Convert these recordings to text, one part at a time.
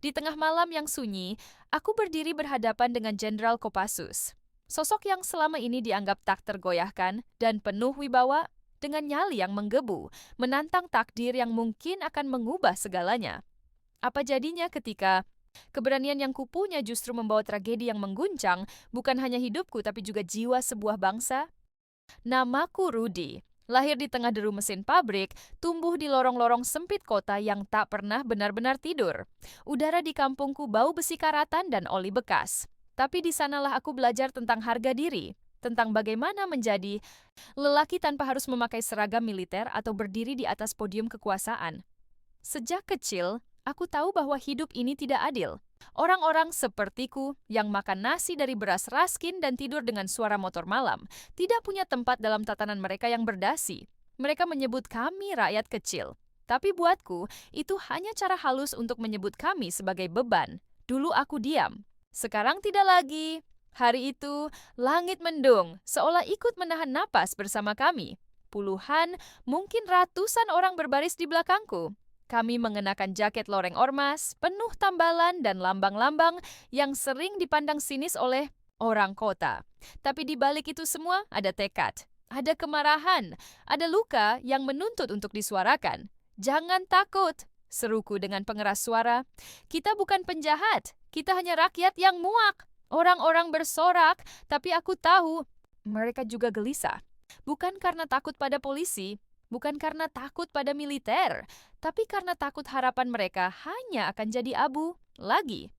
Di tengah malam yang sunyi, aku berdiri berhadapan dengan Jenderal Kopassus. Sosok yang selama ini dianggap tak tergoyahkan dan penuh wibawa, dengan nyali yang menggebu, menantang takdir yang mungkin akan mengubah segalanya. Apa jadinya ketika keberanian yang kupunya justru membawa tragedi yang mengguncang, bukan hanya hidupku tapi juga jiwa sebuah bangsa? Namaku Rudy. Lahir di tengah deru mesin pabrik, tumbuh di lorong-lorong sempit kota yang tak pernah benar-benar tidur. Udara di kampungku bau besi karatan dan oli bekas. Tapi di sanalah aku belajar tentang harga diri, tentang bagaimana menjadi lelaki tanpa harus memakai seragam militer atau berdiri di atas podium kekuasaan. Sejak kecil, aku tahu bahwa hidup ini tidak adil. Orang-orang sepertiku yang makan nasi dari beras raskin dan tidur dengan suara motor malam tidak punya tempat dalam tatanan mereka yang berdasi. Mereka menyebut kami rakyat kecil. Tapi buatku, itu hanya cara halus untuk menyebut kami sebagai beban. Dulu aku diam. Sekarang tidak lagi. Hari itu, langit mendung, seolah ikut menahan napas bersama kami. Puluhan, mungkin ratusan orang berbaris di belakangku. Kami mengenakan jaket loreng ormas, penuh tambalan dan lambang-lambang yang sering dipandang sinis oleh orang kota. Tapi di balik itu semua ada tekad, ada kemarahan, ada luka yang menuntut untuk disuarakan. Jangan takut, seruku dengan pengeras suara. Kita bukan penjahat, kita hanya rakyat yang muak. Orang-orang bersorak, tapi aku tahu mereka juga gelisah. Bukan karena takut pada polisi, bukan karena takut pada militer, tapi karena takut harapan mereka hanya akan jadi abu lagi.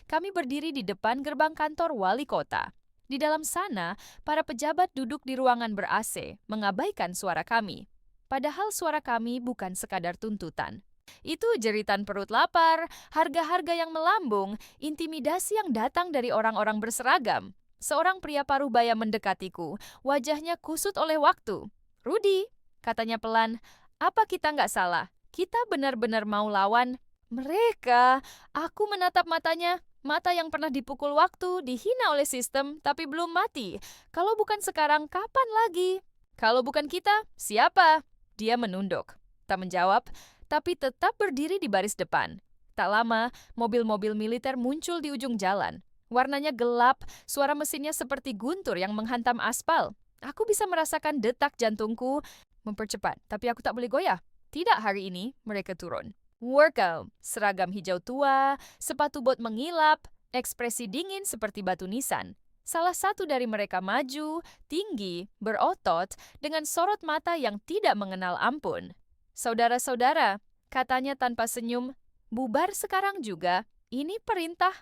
Kami berdiri di depan gerbang kantor wali kota. Di dalam sana, para pejabat duduk di ruangan ber-AC, mengabaikan suara kami. Padahal suara kami bukan sekadar tuntutan. Itu jeritan perut lapar, harga-harga yang melambung, intimidasi yang datang dari orang-orang berseragam. Seorang pria parubaya mendekatiku, wajahnya kusut oleh waktu. "Rudy," katanya pelan, "apa kita nggak salah? Kita benar-benar mau lawan mereka." Aku menatap matanya, mata yang pernah dipukul waktu, dihina oleh sistem, tapi belum mati. Kalau bukan sekarang, kapan lagi? Kalau bukan kita, siapa? Dia menunduk. Tak menjawab, tapi tetap berdiri di baris depan. Tak lama, mobil-mobil militer muncul di ujung jalan. Warnanya gelap, suara mesinnya seperti guntur yang menghantam aspal. Aku bisa merasakan detak jantungku mempercepat, tapi aku tak boleh goyah. Tidak hari ini, mereka turun. Workout, seragam hijau tua, sepatu bot mengilap, ekspresi dingin seperti batu nisan. Salah satu dari mereka maju, tinggi, berotot, dengan sorot mata yang tidak mengenal ampun. "Saudara-saudara," katanya tanpa senyum, "bubar sekarang juga. Ini perintah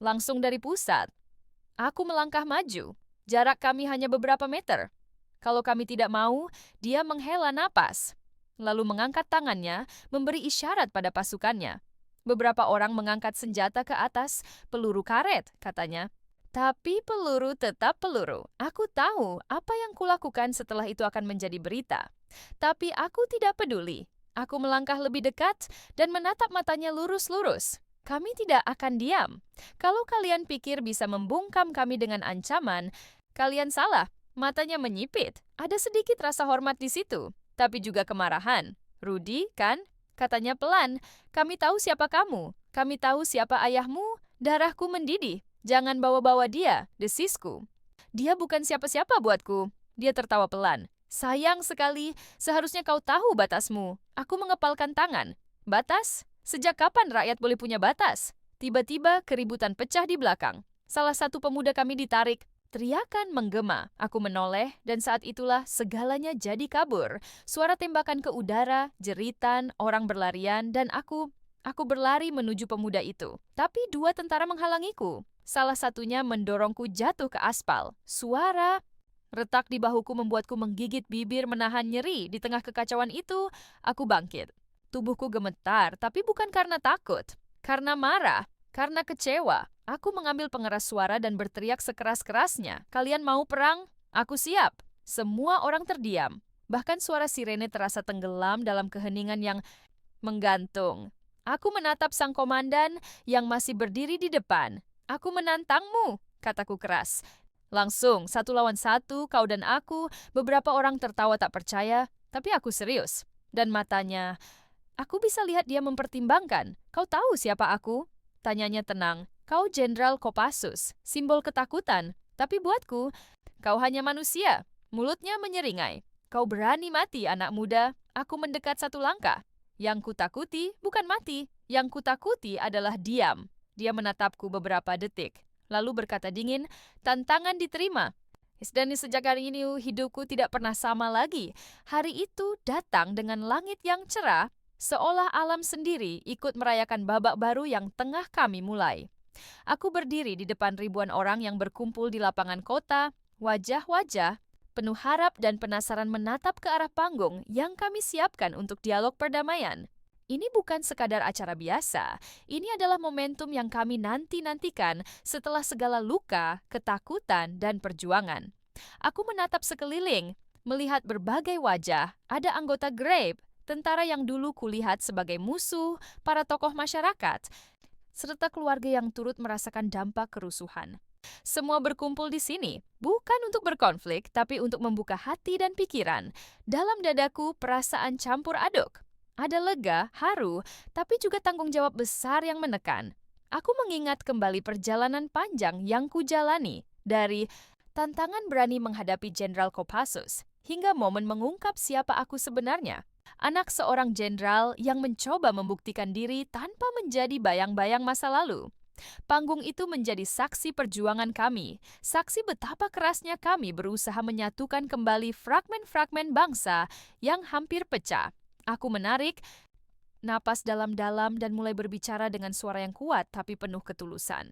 langsung dari pusat." Aku melangkah maju. Jarak kami hanya beberapa meter. Kalau kami tidak mau, dia menghela napas. Lalu mengangkat tangannya, memberi isyarat pada pasukannya. Beberapa orang mengangkat senjata ke atas, peluru karet, katanya. Tapi peluru tetap peluru. Aku tahu apa yang kulakukan setelah itu akan menjadi berita. Tapi aku tidak peduli. Aku melangkah lebih dekat dan menatap matanya lurus-lurus. Kami tidak akan diam. Kalau kalian pikir bisa membungkam kami dengan ancaman, kalian salah. Matanya menyipit. Ada sedikit rasa hormat di situ, tapi juga kemarahan. "Rudy, kan?" katanya pelan. "Kami tahu siapa kamu. Kami tahu siapa ayahmu. Darahku mendidih. Jangan bawa-bawa dia," desisku. "Dia bukan siapa-siapa buatku." Dia tertawa pelan. "Sayang sekali, seharusnya kau tahu batasmu." Aku mengepalkan tangan. "Batas? Sejak kapan rakyat boleh punya batas?" Tiba-tiba keributan pecah di belakang. Salah satu pemuda kami ditarik. Teriakan menggema. Aku menoleh dan saat itulah segalanya jadi kabur. Suara tembakan ke udara, jeritan, orang berlarian, dan aku berlari menuju pemuda itu. Tapi dua tentara menghalangiku. Salah satunya mendorongku jatuh ke aspal. Suara retak di bahuku membuatku menggigit bibir menahan nyeri. Di tengah kekacauan itu, aku bangkit. Tubuhku gemetar, tapi bukan karena takut. Karena marah, karena kecewa. Aku mengambil pengeras suara dan berteriak sekeras-kerasnya. "Kalian mau perang? Aku siap." Semua orang terdiam. Bahkan suara sirene terasa tenggelam dalam keheningan yang menggantung. Aku menatap sang komandan yang masih berdiri di depan. "Aku menantangmu," kataku keras. "Langsung, 1 lawan 1, kau dan aku." Beberapa orang tertawa tak percaya, tapi aku serius. Dan matanya, aku bisa lihat dia mempertimbangkan. "Kau tahu siapa aku?" Tanyanya tenang. Kau Jenderal Kopassus, simbol ketakutan. Tapi buatku, kau hanya manusia. Mulutnya menyeringai. Kau berani mati, anak muda. Aku mendekat satu langkah. Yang kutakuti bukan mati. Yang kutakuti adalah diam. Dia menatapku beberapa detik. Lalu berkata dingin, tantangan diterima. Dan sejak hari ini hidupku tidak pernah sama lagi. Hari itu datang dengan langit yang cerah, seolah alam sendiri ikut merayakan babak baru yang tengah kami mulai. Aku berdiri di depan ribuan orang yang berkumpul di lapangan kota, wajah-wajah penuh harap dan penasaran menatap ke arah panggung yang kami siapkan untuk dialog perdamaian. Ini bukan sekadar acara biasa, ini adalah momentum yang kami nanti-nantikan setelah segala luka, ketakutan, dan perjuangan. Aku menatap sekeliling, melihat berbagai wajah, ada anggota Grape, tentara yang dulu kulihat sebagai musuh, para tokoh masyarakat, serta keluarga yang turut merasakan dampak kerusuhan. Semua berkumpul di sini, bukan untuk berkonflik, tapi untuk membuka hati dan pikiran. Dalam dadaku, perasaan campur aduk. Ada lega, haru, tapi juga tanggung jawab besar yang menekan. Aku mengingat kembali perjalanan panjang yang kujalani, dari tantangan berani menghadapi Jenderal Kopassus, hingga momen mengungkap siapa aku sebenarnya. Anak seorang jenderal yang mencoba membuktikan diri tanpa menjadi bayang-bayang masa lalu. Panggung itu menjadi saksi perjuangan kami, saksi betapa kerasnya kami berusaha menyatukan kembali fragmen-fragmen bangsa yang hampir pecah. Aku menarik napas dalam-dalam dan mulai berbicara dengan suara yang kuat tapi penuh ketulusan.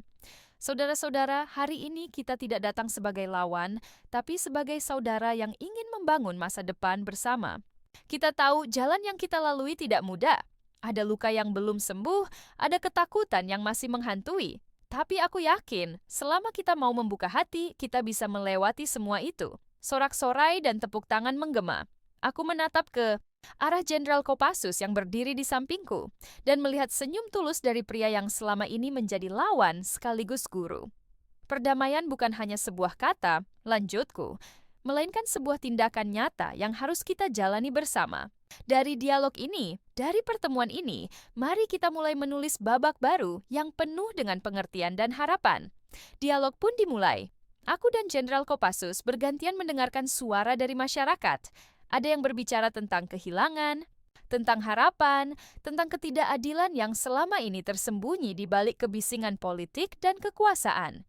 Saudara-saudara, hari ini kita tidak datang sebagai lawan, tapi sebagai saudara yang ingin membangun masa depan bersama. Kita tahu jalan yang kita lalui tidak mudah. Ada luka yang belum sembuh, ada ketakutan yang masih menghantui. Tapi aku yakin, selama kita mau membuka hati, kita bisa melewati semua itu. Sorak-sorai dan tepuk tangan menggema. Aku menatap ke arah Jenderal Kopassus yang berdiri di sampingku, dan melihat senyum tulus dari pria yang selama ini menjadi lawan sekaligus guru. Perdamaian bukan hanya sebuah kata, lanjutku, melainkan sebuah tindakan nyata yang harus kita jalani bersama. Dari dialog ini, dari pertemuan ini, mari kita mulai menulis babak baru yang penuh dengan pengertian dan harapan. Dialog pun dimulai. Aku dan Jenderal Kopassus bergantian mendengarkan suara dari masyarakat. Ada yang berbicara tentang kehilangan, tentang harapan, tentang ketidakadilan yang selama ini tersembunyi di balik kebisingan politik dan kekuasaan.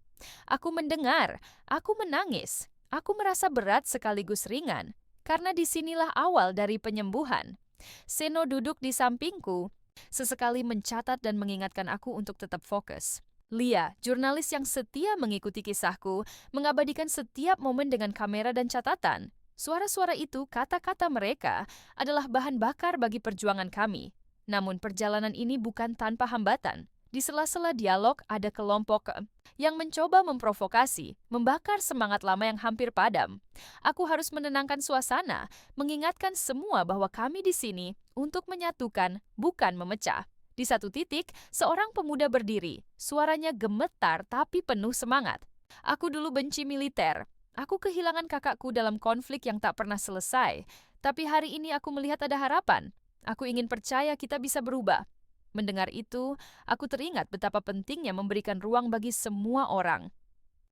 Aku mendengar, aku menangis. Aku merasa berat sekaligus ringan, karena disinilah awal dari penyembuhan. Seno duduk di sampingku, sesekali mencatat dan mengingatkan aku untuk tetap fokus. Lia, jurnalis yang setia mengikuti kisahku, mengabadikan setiap momen dengan kamera dan catatan. Suara-suara itu, kata-kata mereka, adalah bahan bakar bagi perjuangan kami. Namun perjalanan ini bukan tanpa hambatan. Di sela-sela dialog ada kelompok yang mencoba memprovokasi, membakar semangat lama yang hampir padam. Aku harus menenangkan suasana, mengingatkan semua bahwa kami di sini untuk menyatukan, bukan memecah. Di satu titik, seorang pemuda berdiri, suaranya gemetar tapi penuh semangat. Aku dulu benci militer. Aku kehilangan kakakku dalam konflik yang tak pernah selesai. Tapi hari ini aku melihat ada harapan. Aku ingin percaya kita bisa berubah. Mendengar itu, aku teringat betapa pentingnya memberikan ruang bagi semua orang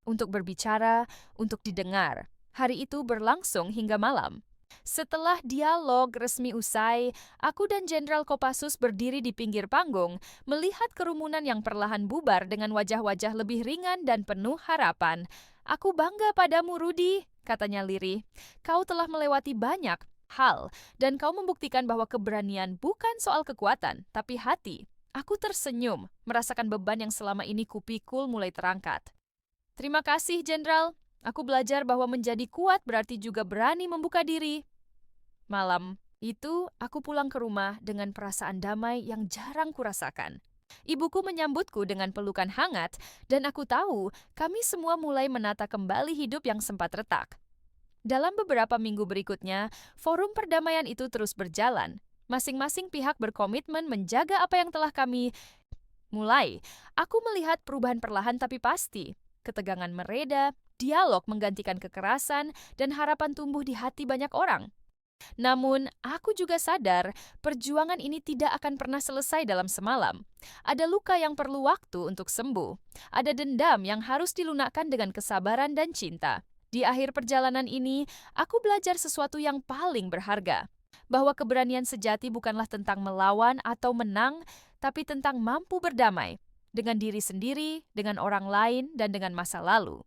untuk berbicara, untuk didengar. Hari itu berlangsung hingga malam. Setelah dialog resmi usai, aku dan Jenderal Kopassus berdiri di pinggir panggung, melihat kerumunan yang perlahan bubar dengan wajah-wajah lebih ringan dan penuh harapan. "Aku bangga padamu, Rudy," katanya lirih. "Kau telah melewati banyak hal, dan kau membuktikan bahwa keberanian bukan soal kekuatan, tapi hati." Aku tersenyum, merasakan beban yang selama ini kupikul mulai terangkat. "Terima kasih, Jenderal. Aku belajar bahwa menjadi kuat berarti juga berani membuka diri." Malam itu, aku pulang ke rumah dengan perasaan damai yang jarang kurasakan. Ibuku menyambutku dengan pelukan hangat, dan aku tahu kami semua mulai menata kembali hidup yang sempat retak. Dalam beberapa minggu berikutnya, forum perdamaian itu terus berjalan. Masing-masing pihak berkomitmen menjaga apa yang telah kami mulai. Aku melihat perubahan perlahan tapi pasti. Ketegangan mereda, dialog menggantikan kekerasan, dan harapan tumbuh di hati banyak orang. Namun, aku juga sadar perjuangan ini tidak akan pernah selesai dalam semalam. Ada luka yang perlu waktu untuk sembuh. Ada dendam yang harus dilunakkan dengan kesabaran dan cinta. Di akhir perjalanan ini, aku belajar sesuatu yang paling berharga. Bahwa keberanian sejati bukanlah tentang melawan atau menang, tapi tentang mampu berdamai dengan diri sendiri, dengan orang lain, dan dengan masa lalu.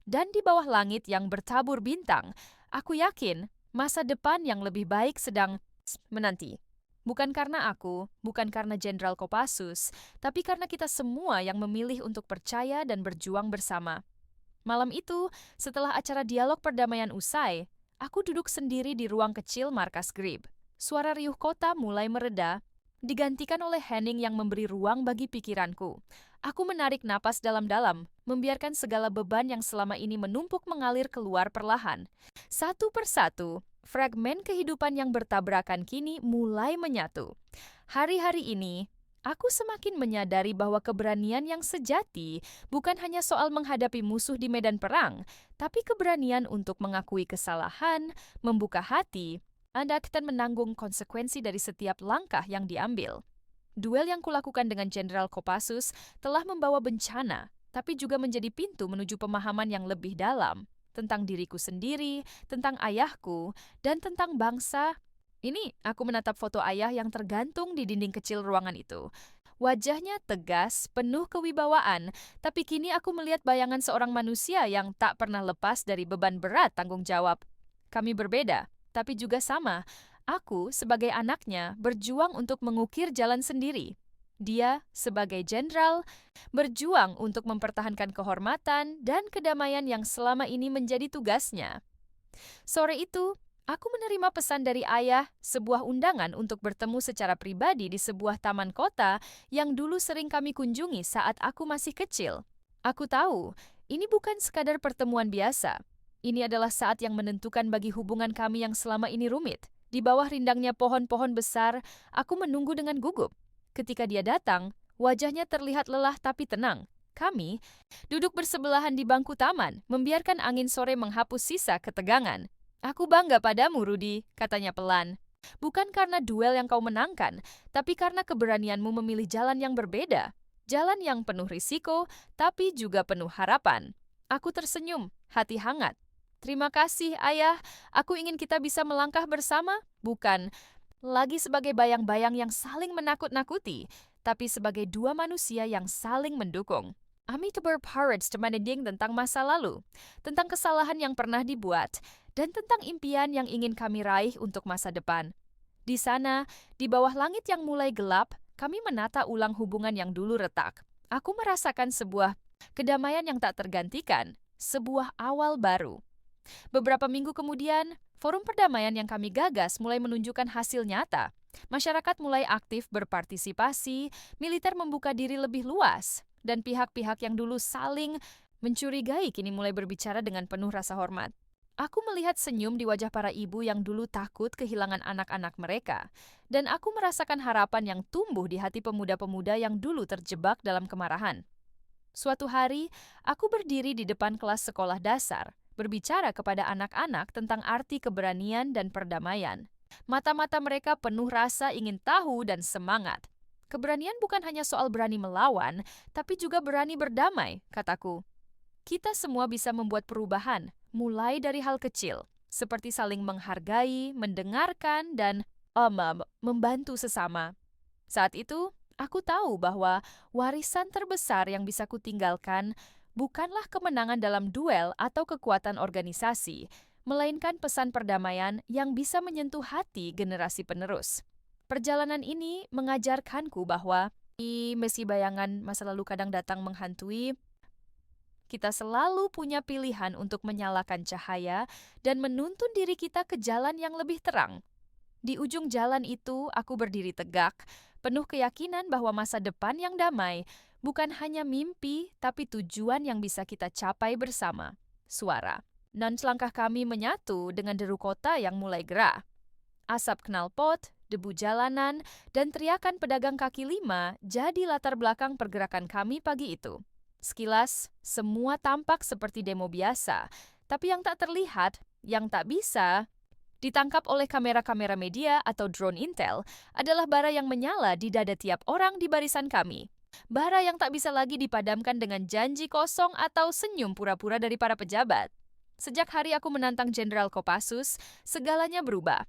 Dan di bawah langit yang bertabur bintang, aku yakin masa depan yang lebih baik sedang menanti. Bukan karena aku, bukan karena Jenderal Kopassus, tapi karena kita semua yang memilih untuk percaya dan berjuang bersama. Malam itu, setelah acara dialog perdamaian usai, aku duduk sendiri di ruang kecil markas GRIB. Suara riuh kota mulai mereda, digantikan oleh Henning yang memberi ruang bagi pikiranku. Aku menarik napas dalam-dalam, membiarkan segala beban yang selama ini menumpuk mengalir keluar perlahan. Satu persatu, fragmen kehidupan yang bertabrakan kini mulai menyatu. Hari-hari ini, aku semakin menyadari bahwa keberanian yang sejati bukan hanya soal menghadapi musuh di medan perang, tapi keberanian untuk mengakui kesalahan, membuka hati, dan menanggung konsekuensi dari setiap langkah yang diambil. Duel yang kulakukan dengan Jenderal Kopassus telah membawa bencana, tapi juga menjadi pintu menuju pemahaman yang lebih dalam tentang diriku sendiri, tentang ayahku, dan tentang bangsa. Ini aku menatap foto ayah yang tergantung di dinding kecil ruangan itu. Wajahnya tegas, penuh kewibawaan, tapi kini aku melihat bayangan seorang manusia yang tak pernah lepas dari beban berat tanggung jawab. Kami berbeda, tapi juga sama. Aku, sebagai anaknya, berjuang untuk mengukir jalan sendiri. Dia, sebagai jenderal, berjuang untuk mempertahankan kehormatan dan kedamaian yang selama ini menjadi tugasnya. Sore itu, aku menerima pesan dari ayah, sebuah undangan untuk bertemu secara pribadi di sebuah taman kota yang dulu sering kami kunjungi saat aku masih kecil. Aku tahu, ini bukan sekadar pertemuan biasa. Ini adalah saat yang menentukan bagi hubungan kami yang selama ini rumit. Di bawah rindangnya pohon-pohon besar, aku menunggu dengan gugup. Ketika dia datang, wajahnya terlihat lelah tapi tenang. Kami duduk bersebelahan di bangku taman, membiarkan angin sore menghapus sisa ketegangan. "Aku bangga padamu, Rudy," katanya pelan. "Bukan karena duel yang kau menangkan, tapi karena keberanianmu memilih jalan yang berbeda. Jalan yang penuh risiko, tapi juga penuh harapan." Aku tersenyum, hati hangat. "Terima kasih, Ayah. Aku ingin kita bisa melangkah bersama, bukan lagi sebagai bayang-bayang yang saling menakut-nakuti, tapi sebagai dua manusia yang saling mendukung." Amitabha Parrots meniding tentang masa lalu, tentang kesalahan yang pernah dibuat, dan tentang impian yang ingin kami raih untuk masa depan. Di sana, di bawah langit yang mulai gelap, kami menata ulang hubungan yang dulu retak. Aku merasakan sebuah kedamaian yang tak tergantikan, sebuah awal baru. Beberapa minggu kemudian, forum perdamaian yang kami gagas mulai menunjukkan hasil nyata. Masyarakat mulai aktif berpartisipasi, militer membuka diri lebih luas, dan pihak-pihak yang dulu saling mencurigai kini mulai berbicara dengan penuh rasa hormat. Aku melihat senyum di wajah para ibu yang dulu takut kehilangan anak-anak mereka, dan aku merasakan harapan yang tumbuh di hati pemuda-pemuda yang dulu terjebak dalam kemarahan. Suatu hari, aku berdiri di depan kelas sekolah dasar, berbicara kepada anak-anak tentang arti keberanian dan perdamaian. Mata-mata mereka penuh rasa ingin tahu dan semangat. "Keberanian bukan hanya soal berani melawan, tapi juga berani berdamai," kataku. "Kita semua bisa membuat perubahan, mulai dari hal kecil, seperti saling menghargai, mendengarkan, dan membantu sesama." Saat itu, aku tahu bahwa warisan terbesar yang bisa kutinggalkan bukanlah kemenangan dalam duel atau kekuatan organisasi, melainkan pesan perdamaian yang bisa menyentuh hati generasi penerus. Perjalanan ini mengajarkanku bahwa, meski bayangan masa lalu kadang datang menghantui, kita selalu punya pilihan untuk menyalakan cahaya dan menuntun diri kita ke jalan yang lebih terang. Di ujung jalan itu, aku berdiri tegak, penuh keyakinan bahwa masa depan yang damai bukan hanya mimpi, tapi tujuan yang bisa kita capai bersama. Suara. Dan selangkah kami menyatu dengan deru kota yang mulai gerah. Asap knalpot, debu jalanan, dan teriakan pedagang kaki lima jadi latar belakang pergerakan kami pagi itu. Sekilas, semua tampak seperti demo biasa, tapi yang tak terlihat, yang tak bisa ditangkap oleh kamera-kamera media atau drone intel, adalah bara yang menyala di dada tiap orang di barisan kami. Bara yang tak bisa lagi dipadamkan dengan janji kosong atau senyum pura-pura dari para pejabat. Sejak hari aku menantang Jenderal Kopassus, segalanya berubah.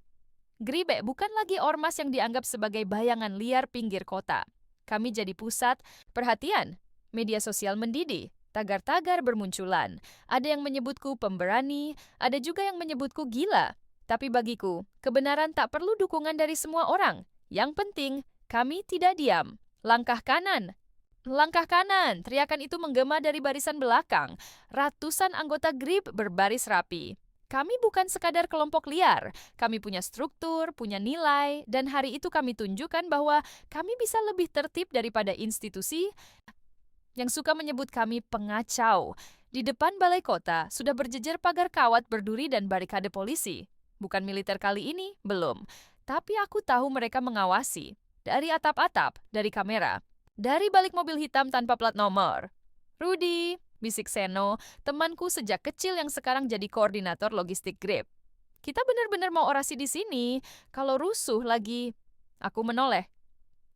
Gribe bukan lagi ormas yang dianggap sebagai bayangan liar pinggir kota. Kami jadi pusat perhatian. Media sosial mendidih, tagar-tagar bermunculan. Ada yang menyebutku pemberani, ada juga yang menyebutku gila. Tapi bagiku, kebenaran tak perlu dukungan dari semua orang. Yang penting, kami tidak diam. Langkah kanan. Langkah kanan, teriakan itu menggema dari barisan belakang. Ratusan anggota GRIB berbaris rapi. Kami bukan sekadar kelompok liar. Kami punya struktur, punya nilai, dan hari itu kami tunjukkan bahwa kami bisa lebih tertib daripada institusi yang suka menyebut kami pengacau. Di depan balai kota sudah berjejer pagar kawat berduri dan barikade polisi. Bukan militer kali ini, belum. Tapi aku tahu mereka mengawasi. Dari atap-atap, dari kamera. Dari balik mobil hitam tanpa plat nomor. Rudy, bisik Seno, temanku sejak kecil yang sekarang jadi koordinator logistik GRIB. Kita benar-benar mau orasi di sini. Kalau rusuh lagi, aku menoleh.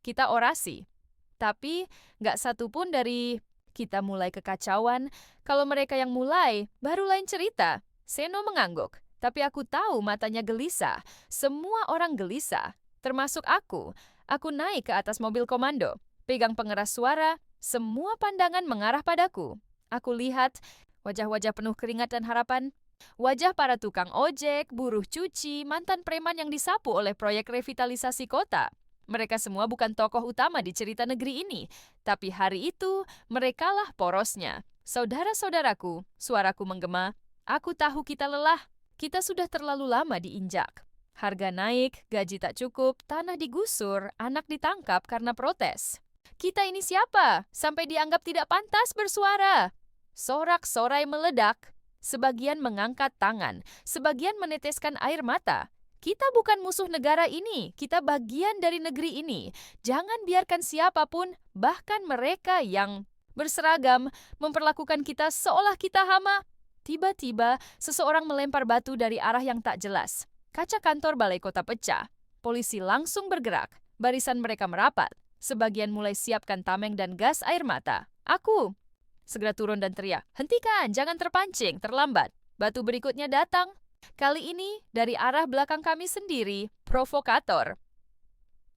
Kita orasi. Tapi nggak satu pun dari kita mulai kekacauan. Kalau mereka yang mulai, baru lain cerita. Seno mengangguk. Tapi aku tahu matanya gelisah. Semua orang gelisah. Termasuk aku. Aku naik ke atas mobil komando. Pegang pengeras suara, semua pandangan mengarah padaku. Aku lihat wajah-wajah penuh keringat dan harapan. Wajah para tukang ojek, buruh cuci, mantan preman yang disapu oleh proyek revitalisasi kota. Mereka semua bukan tokoh utama di cerita negeri ini. Tapi hari itu, merekalah porosnya. Saudara-saudaraku, suaraku menggema. Aku tahu kita lelah. Kita sudah terlalu lama diinjak. Harga naik, gaji tak cukup, tanah digusur, anak ditangkap karena protes. Kita ini siapa? Sampai dianggap tidak pantas bersuara. Sorak-sorai meledak. Sebagian mengangkat tangan, sebagian meneteskan air mata. Kita bukan musuh negara ini, kita bagian dari negeri ini. Jangan biarkan siapapun, bahkan mereka yang berseragam, memperlakukan kita seolah kita hama. Tiba-tiba, seseorang melempar batu dari arah yang tak jelas. Kaca kantor balai kota pecah. Polisi langsung bergerak. Barisan mereka merapat. Sebagian mulai siapkan tameng dan gas air mata. Aku segera turun dan teriak, hentikan, jangan terpancing, terlambat. Batu berikutnya datang. Kali ini dari arah belakang kami sendiri, provokator.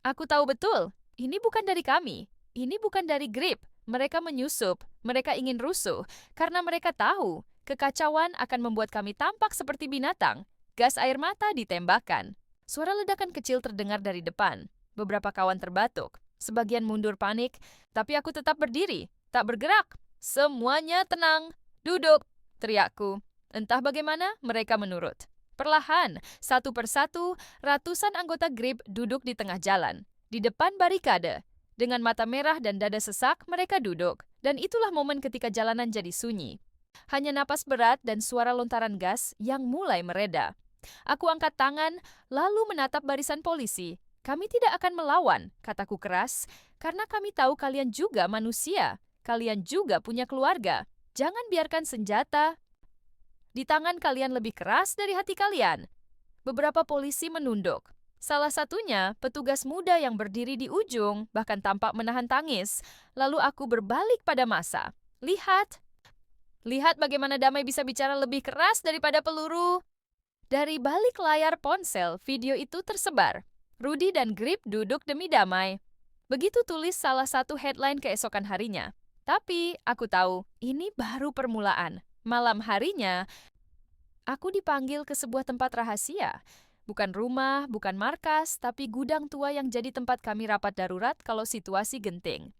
Aku tahu betul, ini bukan dari kami. Ini bukan dari GRIB. Mereka menyusup, mereka ingin rusuh. Karena mereka tahu, kekacauan akan membuat kami tampak seperti binatang. Gas air mata ditembakkan. Suara ledakan kecil terdengar dari depan. Beberapa kawan terbatuk. Sebagian mundur panik, tapi aku tetap berdiri, tak bergerak. Semuanya tenang. Duduk, teriakku. Entah bagaimana, mereka menurut. Perlahan, satu persatu, ratusan anggota GRIB duduk di tengah jalan, di depan barikade. Dengan mata merah dan dada sesak, mereka duduk. Dan itulah momen ketika jalanan jadi sunyi. Hanya napas berat dan suara lontaran gas yang mulai mereda. Aku angkat tangan, lalu menatap barisan polisi. Kami tidak akan melawan, kataku keras, karena kami tahu kalian juga manusia. Kalian juga punya keluarga. Jangan biarkan senjata di tangan kalian lebih keras dari hati kalian. Beberapa polisi menunduk. Salah satunya, petugas muda yang berdiri di ujung, bahkan tampak menahan tangis. Lalu aku berbalik pada massa. Lihat bagaimana damai bisa bicara lebih keras daripada peluru. Dari balik layar ponsel, video itu tersebar. Rudy dan GRIB duduk demi damai. Begitu tulis salah satu headline keesokan harinya. Tapi, aku tahu, ini baru permulaan. Malam harinya, aku dipanggil ke sebuah tempat rahasia. Bukan rumah, bukan markas, tapi gudang tua yang jadi tempat kami rapat darurat kalau situasi genting.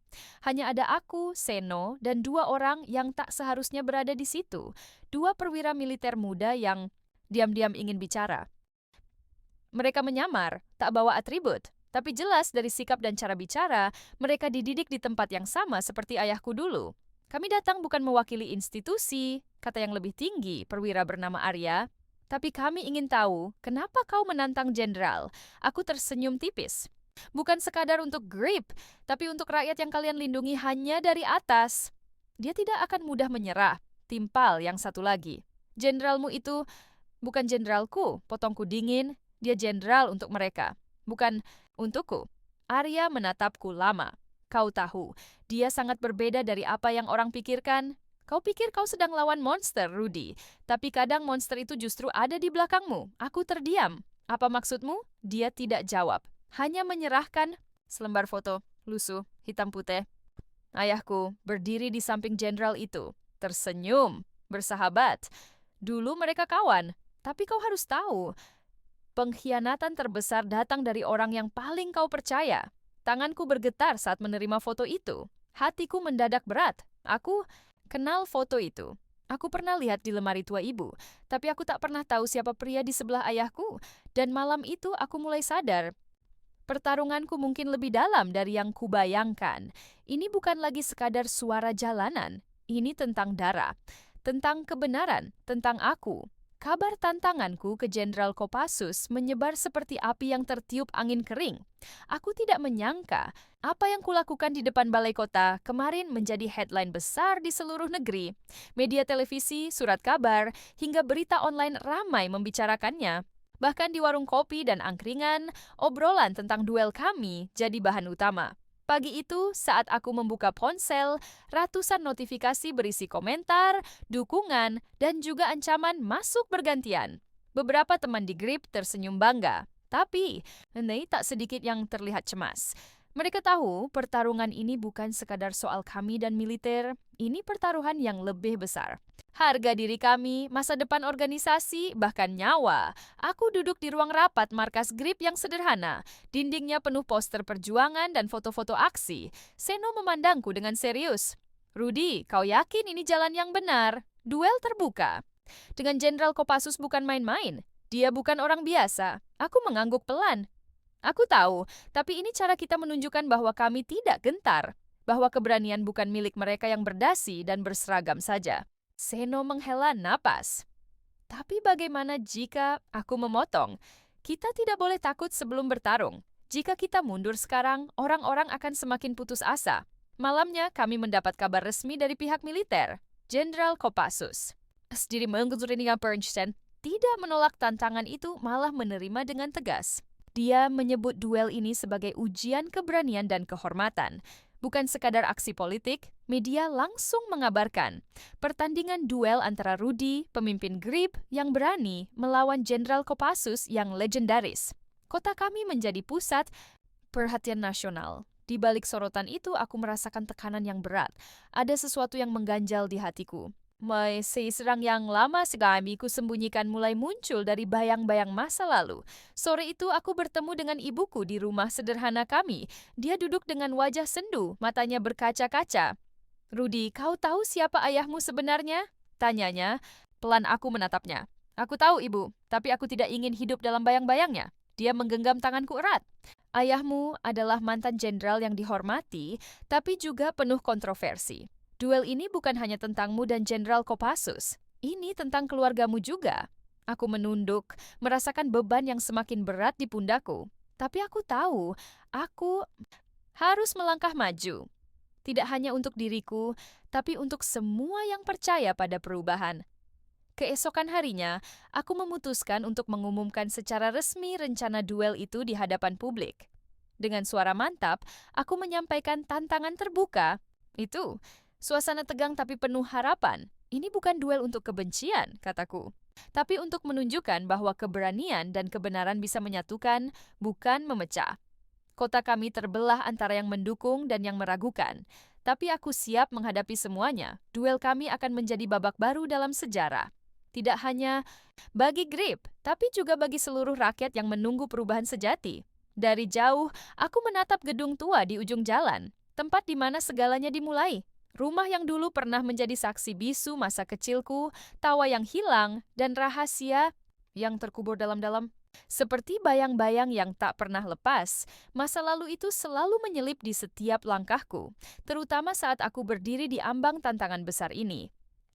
Hanya ada aku, Seno, dan 2 orang yang tak seharusnya berada di situ. 2 perwira militer muda yang diam-diam ingin bicara. Mereka menyamar, tak bawa atribut, tapi jelas dari sikap dan cara bicara, mereka dididik di tempat yang sama seperti ayahku dulu. Kami datang bukan mewakili institusi, kata yang lebih tinggi, perwira bernama Arya, tapi kami ingin tahu, kenapa kau menantang jenderal? Aku tersenyum tipis. Bukan sekadar untuk GRIB, tapi untuk rakyat yang kalian lindungi hanya dari atas. Dia tidak akan mudah menyerah. Timpal yang satu lagi. Jenderalmu itu Bukan jenderalku, potongku dingin, dia jenderal untuk mereka. Bukan untukku. Arya menatapku lama. Kau tahu, dia sangat berbeda dari apa yang orang pikirkan. Kau pikir kau sedang lawan monster, Rudy. Tapi kadang monster itu justru ada di belakangmu. Aku terdiam. Apa maksudmu? Dia tidak jawab. Hanya menyerahkan selembar foto, lusuh, hitam putih. Ayahku berdiri di samping jenderal itu. Tersenyum, bersahabat. Dulu mereka kawan. Tapi kau harus tahu, pengkhianatan terbesar datang dari orang yang paling kau percaya. Tanganku bergetar saat menerima foto itu. Hatiku mendadak berat. Aku kenal foto itu. Aku pernah lihat di lemari tua ibu, tapi aku tak pernah tahu siapa pria di sebelah ayahku. Dan malam itu aku mulai sadar, pertarunganku mungkin lebih dalam dari yang kubayangkan. Ini bukan lagi sekadar suara jalanan. Ini tentang darah, tentang kebenaran, tentang aku. Kabar tantanganku ke Jenderal Kopassus menyebar seperti api yang tertiup angin kering. Aku tidak menyangka apa yang kulakukan di depan balai kota kemarin menjadi headline besar di seluruh negeri. Media televisi, surat kabar, hingga berita online ramai membicarakannya. Bahkan di warung kopi dan angkringan, obrolan tentang duel kami jadi bahan utama. Pagi itu, saat aku membuka ponsel, ratusan notifikasi berisi komentar, dukungan, dan juga ancaman masuk bergantian. Beberapa teman di Grip tersenyum bangga, tapi tak sedikit yang terlihat cemas. Mereka tahu pertarungan ini bukan sekadar soal kami dan militer, ini pertaruhan yang lebih besar. Harga diri kami, masa depan organisasi, bahkan nyawa. Aku duduk di ruang rapat markas Grip yang sederhana. Dindingnya penuh poster perjuangan dan foto-foto aksi. Seno memandangku dengan serius. Rudy, kau yakin ini jalan yang benar? Duel terbuka. Dengan Jenderal Kopassus bukan main-main. Dia bukan orang biasa. Aku mengangguk pelan. Aku tahu, tapi ini cara kita menunjukkan bahwa kami tidak gentar. Bahwa keberanian bukan milik mereka yang berdasi dan berseragam saja. Seno menghela napas. Tapi bagaimana jika aku memotong? Kita tidak boleh takut sebelum bertarung. Jika kita mundur sekarang, orang-orang akan semakin putus asa. Malamnya kami mendapat kabar resmi dari pihak militer. Jenderal Kopassus sendiri menggunakan Bernstein tidak menolak tantangan itu, malah menerima dengan tegas. Dia menyebut duel ini sebagai ujian keberanian dan kehormatan. Bukan sekadar aksi politik, media langsung mengabarkan pertandingan duel antara Rudy, pemimpin Grip yang berani, melawan Jenderal Kopassus yang legendaris. Kota kami menjadi pusat perhatian nasional. Di balik sorotan itu, aku merasakan tekanan yang berat. Ada sesuatu yang mengganjal di hatiku. Seserang yang lama sekali ku sembunyikan mulai muncul dari bayang-bayang masa lalu. Sore itu aku bertemu dengan ibuku di rumah sederhana kami. Dia duduk dengan wajah sendu, matanya berkaca-kaca. Rudy, kau tahu siapa ayahmu sebenarnya? Tanyanya. Pelan aku menatapnya. Aku tahu, Ibu, tapi aku tidak ingin hidup dalam bayang-bayangnya. Dia menggenggam tanganku erat. Ayahmu adalah mantan jenderal yang dihormati, tapi juga penuh kontroversi. Duel ini bukan hanya tentangmu dan Jenderal Kopassus. Ini tentang keluargamu juga. Aku menunduk, merasakan beban yang semakin berat di pundakku. Tapi aku tahu, aku harus melangkah maju. Tidak hanya untuk diriku, tapi untuk semua yang percaya pada perubahan. Keesokan harinya, aku memutuskan untuk mengumumkan secara resmi rencana duel itu di hadapan publik. Dengan suara mantap, aku menyampaikan tantangan terbuka. Itu, suasana tegang tapi penuh harapan. Ini bukan duel untuk kebencian, kataku. Tapi untuk menunjukkan bahwa keberanian dan kebenaran bisa menyatukan, bukan memecah. Kota kami terbelah antara yang mendukung dan yang meragukan. Tapi aku siap menghadapi semuanya. Duel kami akan menjadi babak baru dalam sejarah. Tidak hanya bagi Grip, tapi juga bagi seluruh rakyat yang menunggu perubahan sejati. Dari jauh, aku menatap gedung tua di ujung jalan, tempat di mana segalanya dimulai. Rumah yang dulu pernah menjadi saksi bisu masa kecilku, tawa yang hilang, dan rahasia yang terkubur dalam-dalam. Seperti bayang-bayang yang tak pernah lepas, masa lalu itu selalu menyelip di setiap langkahku, terutama saat aku berdiri di ambang tantangan besar ini.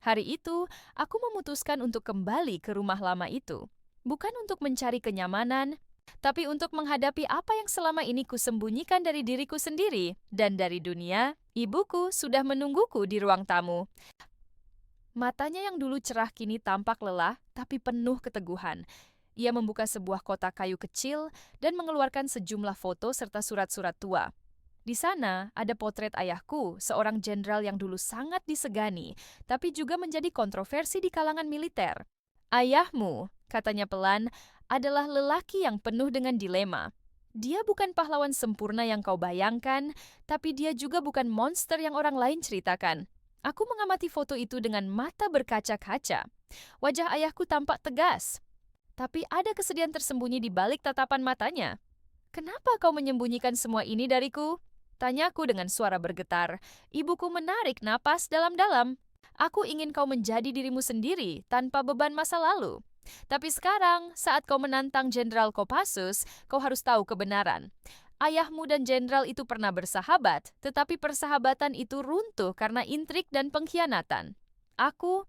Hari itu, aku memutuskan untuk kembali ke rumah lama itu. Bukan untuk mencari kenyamanan, tapi untuk menghadapi apa yang selama ini kusembunyikan dari diriku sendiri dan dari dunia. Ibuku sudah menungguku di ruang tamu. Matanya yang dulu cerah kini tampak lelah, tapi penuh keteguhan. Ia membuka sebuah kotak kayu kecil dan mengeluarkan sejumlah foto serta surat-surat tua. Di sana ada potret ayahku, seorang jenderal yang dulu sangat disegani, tapi juga menjadi kontroversi di kalangan militer. Ayahmu, katanya pelan, adalah lelaki yang penuh dengan dilema. Dia bukan pahlawan sempurna yang kau bayangkan, tapi dia juga bukan monster yang orang lain ceritakan. Aku mengamati foto itu dengan mata berkaca-kaca. Wajah ayahku tampak tegas, tapi ada kesedihan tersembunyi di balik tatapan matanya. "Kenapa kau menyembunyikan semua ini dariku?" Tanyaku dengan suara bergetar. Ibuku menarik napas dalam-dalam. "Aku ingin kau menjadi dirimu sendiri, tanpa beban masa lalu. Tapi sekarang, saat kau menantang Jenderal Kopassus, kau harus tahu kebenaran. Ayahmu dan jenderal itu pernah bersahabat, tetapi persahabatan itu runtuh karena intrik dan pengkhianatan. Aku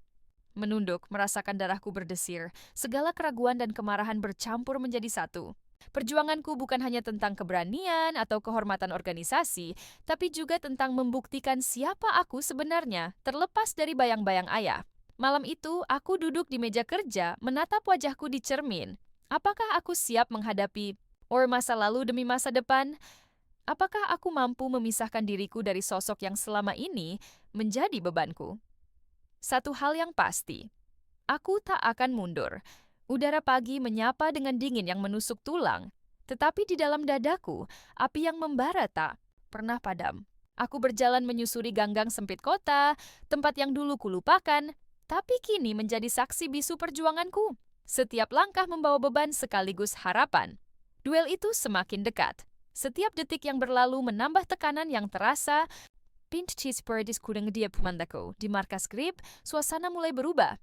menunduk, merasakan darahku berdesir. Segala keraguan dan kemarahan bercampur menjadi satu. Perjuanganku bukan hanya tentang keberanian atau kehormatan organisasi, tapi juga tentang membuktikan siapa aku sebenarnya, terlepas dari bayang-bayang ayah. Malam itu, aku duduk di meja kerja, menatap wajahku di cermin. Apakah aku siap menghadapi masa lalu demi masa depan? Apakah aku mampu memisahkan diriku dari sosok yang selama ini menjadi bebanku? Satu hal yang pasti, aku tak akan mundur. Udara pagi menyapa dengan dingin yang menusuk tulang. Tetapi di dalam dadaku, api yang membara tak pernah padam. Aku berjalan menyusuri ganggang sempit kota, tempat yang dulu kulupakan, tapi kini menjadi saksi bisu perjuanganku. Setiap langkah membawa beban sekaligus harapan. Duel itu semakin dekat. Setiap detik yang berlalu menambah tekanan yang terasa. Pinch cheese paradis kudeng dia pemandaku. Di markas grip, suasana mulai berubah.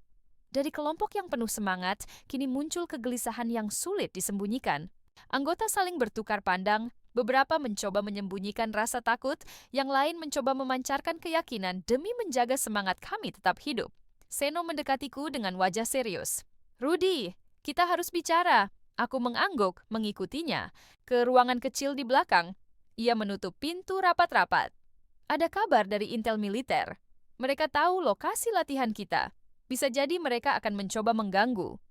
Dari kelompok yang penuh semangat, kini muncul kegelisahan yang sulit disembunyikan. Anggota saling bertukar pandang, beberapa mencoba menyembunyikan rasa takut, yang lain mencoba memancarkan keyakinan demi menjaga semangat kami tetap hidup. Seno mendekatiku dengan wajah serius. "Rudy, kita harus bicara." Aku mengangguk, mengikutinya. Ke ruangan kecil di belakang. Ia menutup pintu rapat-rapat. "Ada kabar dari intel militer. Mereka tahu lokasi latihan kita. Bisa jadi mereka akan mencoba mengganggu."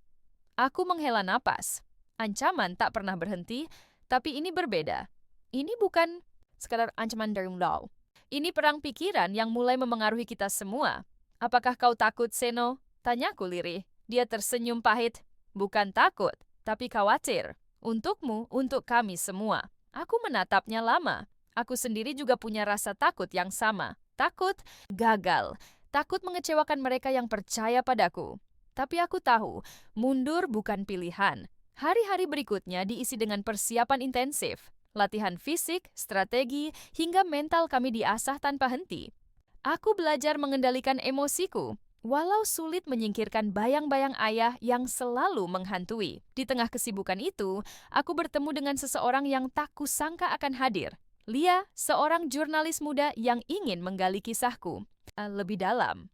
Aku menghela napas. Ancaman tak pernah berhenti, tapi ini berbeda. Ini bukan sekadar ancaman dari law. Ini perang pikiran yang mulai memengaruhi kita semua. "Apakah kau takut, Seno?" Tanyaku lirih. Dia tersenyum pahit. "Bukan takut, tapi khawatir. Untukmu, untuk kami semua." Aku menatapnya lama. Aku sendiri juga punya rasa takut yang sama. Takut gagal. Takut mengecewakan mereka yang percaya padaku. Tapi aku tahu, mundur bukan pilihan. Hari-hari berikutnya diisi dengan persiapan intensif. Latihan fisik, strategi, hingga mental kami diasah tanpa henti. Aku belajar mengendalikan emosiku, walau sulit menyingkirkan bayang-bayang ayah yang selalu menghantui. Di tengah kesibukan itu, aku bertemu dengan seseorang yang tak kusangka akan hadir. Lia, seorang jurnalis muda yang ingin menggali kisahku lebih dalam.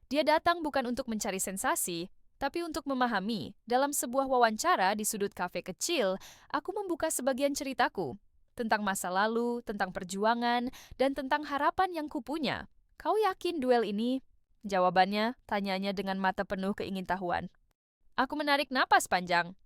Dia datang bukan untuk mencari sensasi, tapi untuk memahami. Dalam sebuah wawancara di sudut kafe kecil, aku membuka sebagian ceritaku tentang masa lalu, tentang perjuangan, dan tentang harapan yang kupunya. "Kau yakin duel ini?" Jawabannya, tanyanya dengan mata penuh keingintahuan. Aku menarik napas panjang.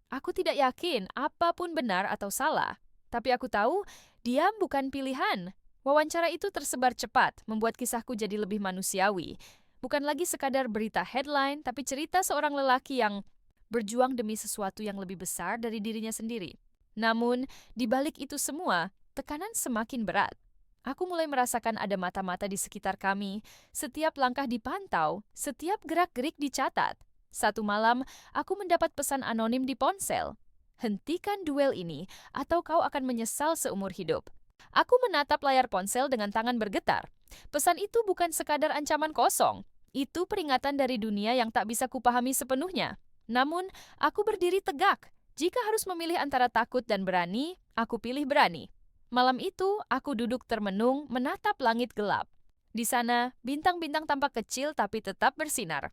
Aku tidak yakin apapun benar atau salah, tapi aku tahu diam bukan pilihan. Wawancara itu tersebar cepat, membuat kisahku jadi lebih manusiawi. Bukan lagi sekadar berita headline, tapi cerita seorang lelaki yang berjuang demi sesuatu yang lebih besar dari dirinya sendiri. Namun, di balik itu semua, tekanan semakin berat. Aku mulai merasakan ada mata-mata di sekitar kami. Setiap langkah dipantau, setiap gerak-gerik dicatat. Satu malam, aku mendapat pesan anonim di ponsel. "Hentikan duel ini, atau kau akan menyesal seumur hidup." Aku menatap layar ponsel dengan tangan bergetar. Pesan itu bukan sekadar ancaman kosong. Itu peringatan dari dunia yang tak bisa kupahami sepenuhnya. Namun, aku berdiri tegak. Jika harus memilih antara takut dan berani, aku pilih berani. Malam itu, aku duduk termenung, menatap langit gelap. Di sana, bintang-bintang tampak kecil tapi tetap bersinar.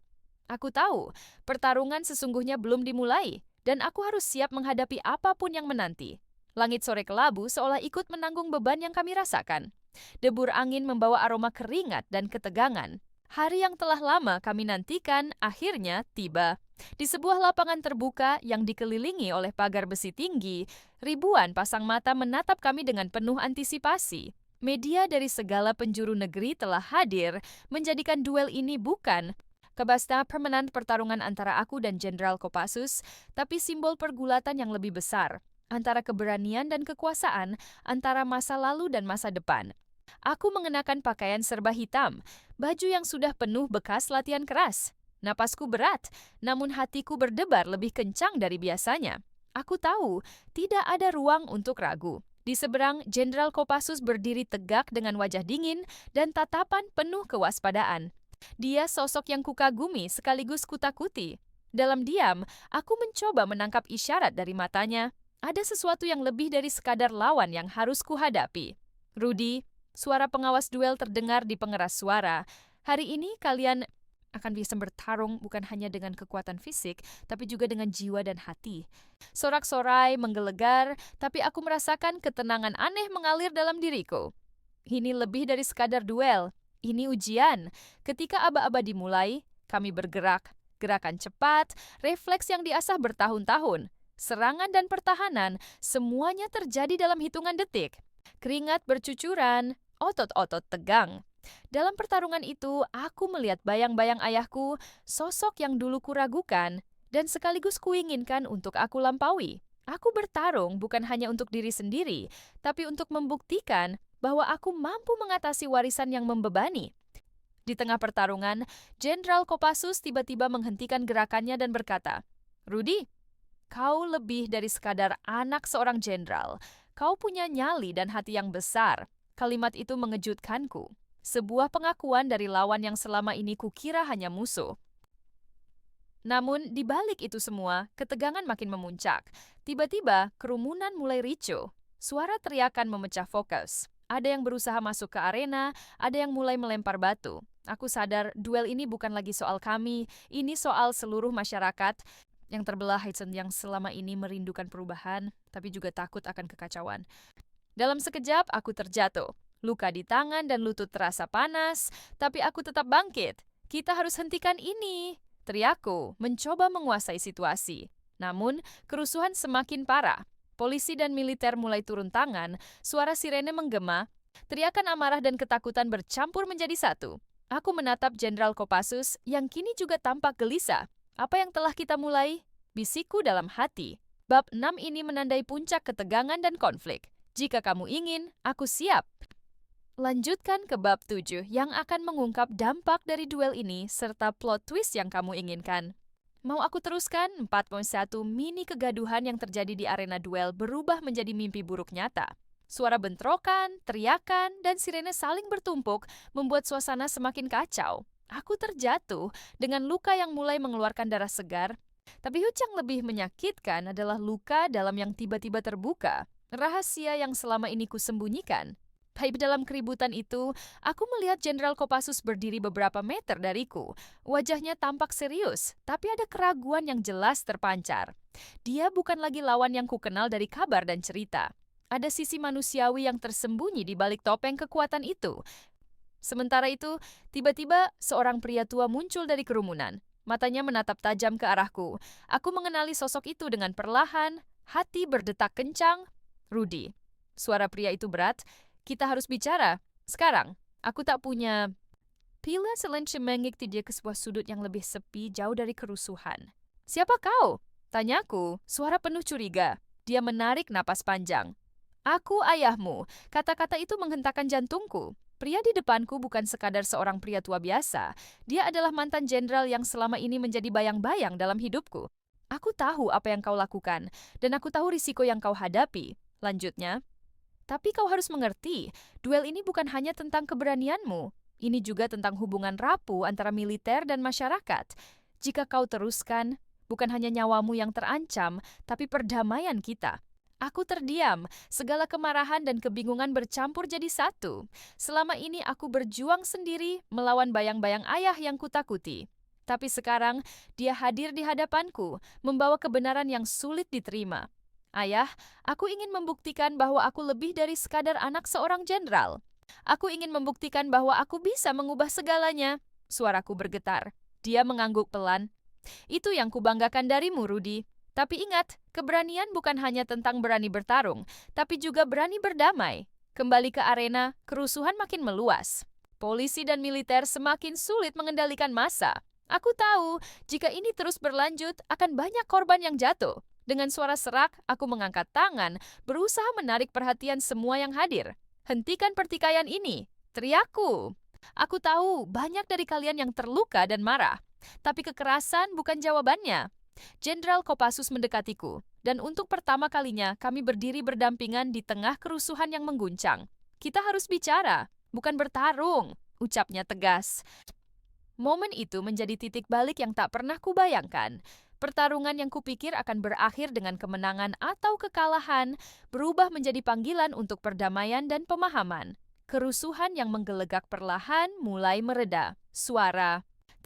Aku tahu, pertarungan sesungguhnya belum dimulai, dan aku harus siap menghadapi apapun yang menanti. Langit sore kelabu seolah ikut menanggung beban yang kami rasakan. Debur angin membawa aroma keringat dan ketegangan. Hari yang telah lama kami nantikan akhirnya tiba. Di sebuah lapangan terbuka yang dikelilingi oleh pagar besi tinggi, ribuan pasang mata menatap kami dengan penuh antisipasi. Media dari segala penjuru negeri telah hadir, menjadikan duel ini bukan kebasta permainan pertarungan antara aku dan Jenderal Kopassus, tapi simbol pergulatan yang lebih besar, antara keberanian dan kekuasaan, antara masa lalu dan masa depan. Aku mengenakan pakaian serba hitam, baju yang sudah penuh bekas latihan keras. Napasku berat, namun hatiku berdebar lebih kencang dari biasanya. Aku tahu, tidak ada ruang untuk ragu. Di seberang, Jenderal Kopassus berdiri tegak dengan wajah dingin dan tatapan penuh kewaspadaan. Dia sosok yang kukagumi sekaligus kutakuti. Dalam diam, aku mencoba menangkap isyarat dari matanya. Ada sesuatu yang lebih dari sekadar lawan yang harus kuhadapi. Rudy, suara pengawas duel terdengar di pengeras suara. Hari ini kalian akan bisa bertarung bukan hanya dengan kekuatan fisik, tapi juga dengan jiwa dan hati. Sorak-sorai menggelegar, tapi aku merasakan ketenangan aneh mengalir dalam diriku. Ini lebih dari sekadar duel. Ini ujian. Ketika aba-aba dimulai, kami bergerak. Gerakan cepat, refleks yang diasah bertahun-tahun. Serangan dan pertahanan, semuanya terjadi dalam hitungan detik. Keringat bercucuran, otot-otot tegang. Dalam pertarungan itu, aku melihat bayang-bayang ayahku, sosok yang dulu kuragukan, dan sekaligus kuinginkan untuk aku lampaui. Aku bertarung bukan hanya untuk diri sendiri, tapi untuk membuktikan bahwa aku mampu mengatasi warisan yang membebani. Di tengah pertarungan, Jenderal Kopassus tiba-tiba menghentikan gerakannya dan berkata, "Rudy, kau lebih dari sekadar anak seorang jenderal. Kau punya nyali dan hati yang besar." Kalimat itu mengejutkanku. Sebuah pengakuan dari lawan yang selama ini kukira hanya musuh. Namun, di balik itu semua, ketegangan makin memuncak. Tiba-tiba, kerumunan mulai ricuh. Suara teriakan memecah fokus. Ada yang berusaha masuk ke arena, ada yang mulai melempar batu. Aku sadar duel ini bukan lagi soal kami, ini soal seluruh masyarakat yang terbelah yang selama ini merindukan perubahan, tapi juga takut akan kekacauan. Dalam sekejap, aku terjatuh. Luka di tangan dan lutut terasa panas, tapi aku tetap bangkit. Kita harus hentikan ini, teriakku, mencoba menguasai situasi. Namun, kerusuhan semakin parah. Polisi dan militer mulai turun tangan, suara sirene menggema, teriakan amarah dan ketakutan bercampur menjadi satu. Aku menatap Jenderal Kopassus yang kini juga tampak gelisah. Apa yang telah kita mulai? Bisikku dalam hati. Bab 6 ini menandai puncak ketegangan dan konflik. Jika kamu ingin, aku siap. Lanjutkan ke bab 7 yang akan mengungkap dampak dari duel ini serta plot twist yang kamu inginkan. Mau aku teruskan? 4.1 mini kegaduhan yang terjadi di arena duel berubah menjadi mimpi buruk nyata. Suara bentrokan, teriakan, dan sirene saling bertumpuk membuat suasana semakin kacau. Aku terjatuh dengan luka yang mulai mengeluarkan darah segar. Tapi yang lebih menyakitkan adalah luka dalam yang tiba-tiba terbuka. Rahasia yang selama ini kusembunyikan. Dalam keributan itu, aku melihat Jenderal Kopassus berdiri beberapa meter dariku. Wajahnya tampak serius, tapi ada keraguan yang jelas terpancar. Dia bukan lagi lawan yang kukenal dari kabar dan cerita. Ada sisi manusiawi yang tersembunyi di balik topeng kekuatan itu. Sementara itu, tiba-tiba seorang pria tua muncul dari kerumunan. Matanya menatap tajam ke arahku. Aku mengenali sosok itu dengan perlahan, hati berdetak kencang. Rudy. Suara pria itu berat. Kita harus bicara. Sekarang, aku tak punya... Pila mengik dia ke sebuah sudut yang lebih sepi jauh dari kerusuhan. Siapa kau? Tanyaku, suara penuh curiga. Dia menarik napas panjang. Aku ayahmu. Kata-kata itu menghentakkan jantungku. Pria di depanku bukan sekadar seorang pria tua biasa. Dia adalah mantan jenderal yang selama ini menjadi bayang-bayang dalam hidupku. Aku tahu apa yang kau lakukan, dan aku tahu risiko yang kau hadapi. Lanjutnya, tapi kau harus mengerti, duel ini bukan hanya tentang keberanianmu. Ini juga tentang hubungan rapuh antara militer dan masyarakat. Jika kau teruskan, bukan hanya nyawamu yang terancam, tapi perdamaian kita. Aku terdiam, segala kemarahan dan kebingungan bercampur jadi satu. Selama ini aku berjuang sendiri melawan bayang-bayang ayah yang kutakuti. Tapi sekarang, dia hadir di hadapanku, membawa kebenaran yang sulit diterima. Ayah, aku ingin membuktikan bahwa aku lebih dari sekadar anak seorang jenderal. Aku ingin membuktikan bahwa aku bisa mengubah segalanya. Suaraku bergetar. Dia mengangguk pelan. Itu yang kubanggakan darimu, Rudy. Tapi ingat, keberanian bukan hanya tentang berani bertarung, tapi juga berani berdamai. Kembali ke arena, kerusuhan makin meluas. Polisi dan militer semakin sulit mengendalikan massa. Aku tahu, jika ini terus berlanjut, akan banyak korban yang jatuh. Dengan suara serak, aku mengangkat tangan, berusaha menarik perhatian semua yang hadir. Hentikan pertikaian ini, teriakku. Aku tahu banyak dari kalian yang terluka dan marah, tapi kekerasan bukan jawabannya. Jenderal Kopassus mendekatiku, dan untuk pertama kalinya kami berdiri berdampingan di tengah kerusuhan yang mengguncang. Kita harus bicara, bukan bertarung, ucapnya tegas. Momen itu menjadi titik balik yang tak pernah kubayangkan. Pertarungan yang kupikir akan berakhir dengan kemenangan atau kekalahan, berubah menjadi panggilan untuk perdamaian dan pemahaman. Kerusuhan yang menggelegak perlahan mulai mereda.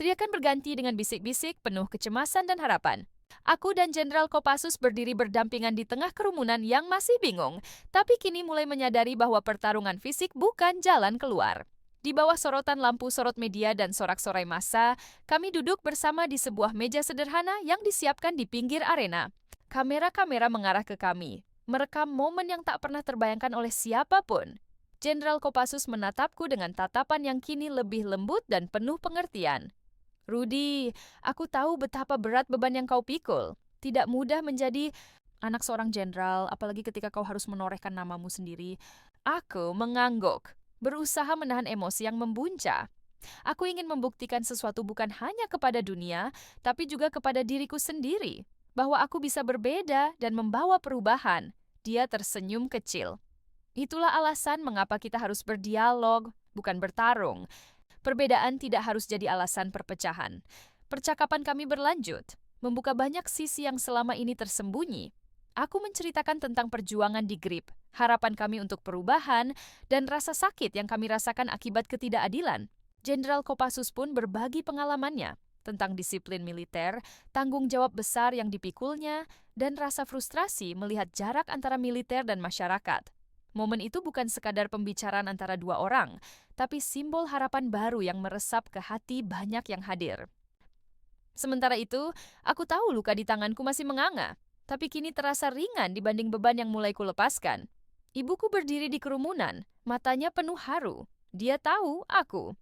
Teriakan berganti dengan bisik-bisik penuh kecemasan dan harapan. Aku dan Jenderal Kopassus berdiri berdampingan di tengah kerumunan yang masih bingung, tapi kini mulai menyadari bahwa pertarungan fisik bukan jalan keluar. Di bawah sorotan lampu sorot media dan sorak-sorai massa, kami duduk bersama di sebuah meja sederhana yang disiapkan di pinggir arena. Kamera-kamera mengarah ke kami, merekam momen yang tak pernah terbayangkan oleh siapapun. Jenderal Kopassus menatapku dengan tatapan yang kini lebih lembut dan penuh pengertian. Rudy, aku tahu betapa berat beban yang kau pikul. Tidak mudah menjadi anak seorang jenderal, apalagi ketika kau harus menorehkan namamu sendiri. Aku mengangguk, berusaha menahan emosi yang membuncah. Aku ingin membuktikan sesuatu bukan hanya kepada dunia, tapi juga kepada diriku sendiri, bahwa aku bisa berbeda dan membawa perubahan. Dia tersenyum kecil. Itulah alasan mengapa kita harus berdialog, bukan bertarung. Perbedaan tidak harus jadi alasan perpecahan. Percakapan kami berlanjut, membuka banyak sisi yang selama ini tersembunyi. Aku menceritakan tentang perjuangan di GRIP, harapan kami untuk perubahan, dan rasa sakit yang kami rasakan akibat ketidakadilan. Jenderal Kopassus pun berbagi pengalamannya tentang disiplin militer, tanggung jawab besar yang dipikulnya, dan rasa frustrasi melihat jarak antara militer dan masyarakat. Momen itu bukan sekadar pembicaraan antara dua orang, tapi simbol harapan baru yang meresap ke hati banyak yang hadir. Sementara itu, aku tahu luka di tanganku masih menganga, tapi kini terasa ringan dibanding beban yang mulai kulepaskan. Ibuku berdiri di kerumunan, matanya penuh haru. Dia tahu aku.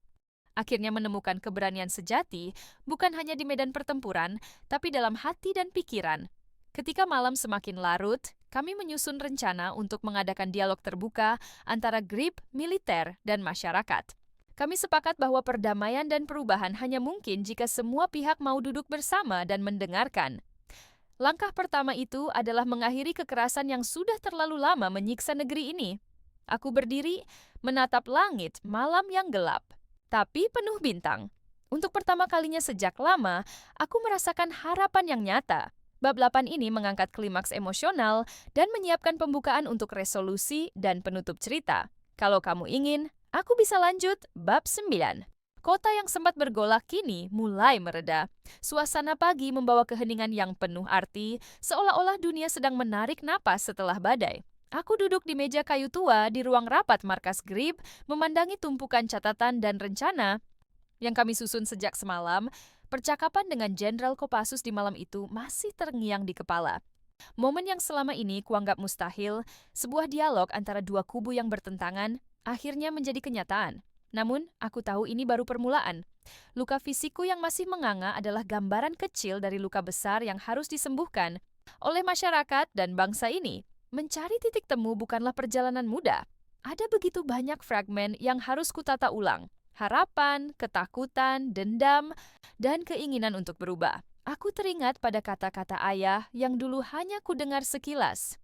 Akhirnya menemukan keberanian sejati, bukan hanya di medan pertempuran, tapi dalam hati dan pikiran. Ketika malam semakin larut, kami menyusun rencana untuk mengadakan dialog terbuka antara GRIP, militer, dan masyarakat. Kami sepakat bahwa perdamaian dan perubahan hanya mungkin jika semua pihak mau duduk bersama dan mendengarkan. Langkah pertama itu adalah mengakhiri kekerasan yang sudah terlalu lama menyiksa negeri ini. Aku berdiri, menatap langit malam yang gelap, tapi penuh bintang. Untuk pertama kalinya sejak lama, aku merasakan harapan yang nyata. Bab 8 ini mengangkat klimaks emosional dan menyiapkan pembukaan untuk resolusi dan penutup cerita. Kalau kamu ingin, aku bisa lanjut bab 9. Kota yang sempat bergolak kini mulai mereda. Suasana pagi membawa keheningan yang penuh arti, seolah-olah dunia sedang menarik napas setelah badai. Aku duduk di meja kayu tua di ruang rapat markas GRIP, memandangi tumpukan catatan dan rencana yang kami susun sejak semalam. Percakapan dengan Jenderal Kopassus di malam itu masih terngiang di kepala. Momen yang selama ini kuanggap mustahil, sebuah dialog antara dua kubu yang bertentangan, akhirnya menjadi kenyataan. Namun, aku tahu ini baru permulaan. Luka fisikku yang masih menganga adalah gambaran kecil dari luka besar yang harus disembuhkan oleh masyarakat dan bangsa ini. Mencari titik temu bukanlah perjalanan mudah. Ada begitu banyak fragmen yang harus kutata ulang. Harapan, ketakutan, dendam, dan keinginan untuk berubah. Aku teringat pada kata-kata ayah yang dulu hanya kudengar sekilas.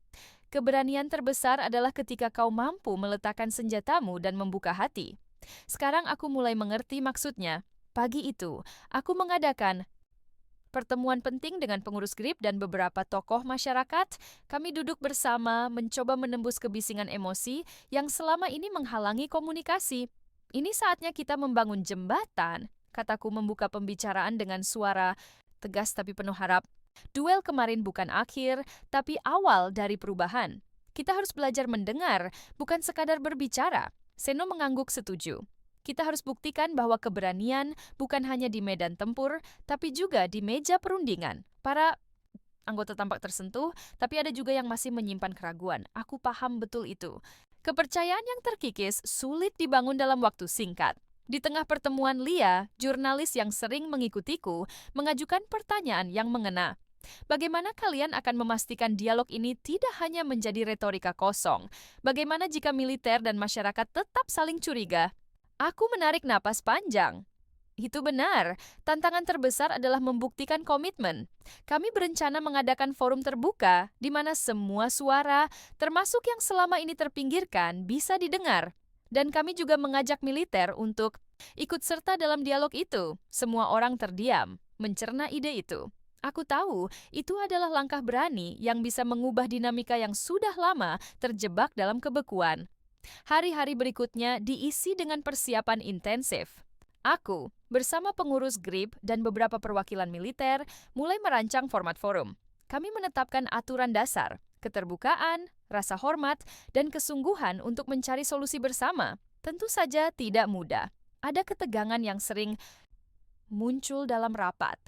Keberanian terbesar adalah ketika kau mampu meletakkan senjatamu dan membuka hati. Sekarang aku mulai mengerti maksudnya. Pagi itu, aku mengadakan pertemuan penting dengan pengurus GRIP dan beberapa tokoh masyarakat. Kami duduk bersama, mencoba menembus kebisingan emosi yang selama ini menghalangi komunikasi. Ini saatnya kita membangun jembatan, kataku membuka pembicaraan dengan suara tegas tapi penuh harap. Duel kemarin bukan akhir, tapi awal dari perubahan. Kita harus belajar mendengar, bukan sekadar berbicara. Seno mengangguk setuju. Kita harus buktikan bahwa keberanian bukan hanya di medan tempur, tapi juga di meja perundingan. Para anggota tampak tersentuh, tapi ada juga yang masih menyimpan keraguan. Aku paham betul itu. Kepercayaan yang terkikis sulit dibangun dalam waktu singkat. Di tengah pertemuan Lia, jurnalis yang sering mengikutiku mengajukan pertanyaan yang mengena. Bagaimana kalian akan memastikan dialog ini tidak hanya menjadi retorika kosong? Bagaimana jika militer dan masyarakat tetap saling curiga? Aku menarik napas panjang. Itu benar, tantangan terbesar adalah membuktikan komitmen. Kami berencana mengadakan forum terbuka di mana semua suara, termasuk yang selama ini terpinggirkan, bisa didengar. Dan kami juga mengajak militer untuk ikut serta dalam dialog itu. Semua orang terdiam, mencerna ide itu. Aku tahu itu adalah langkah berani yang bisa mengubah dinamika yang sudah lama terjebak dalam kebekuan. Hari-hari berikutnya diisi dengan persiapan intensif. Aku, bersama pengurus GRIP dan beberapa perwakilan militer, mulai merancang format forum. Kami menetapkan aturan dasar, keterbukaan, rasa hormat, dan kesungguhan untuk mencari solusi bersama. Tentu saja tidak mudah. Ada ketegangan yang sering muncul dalam rapat.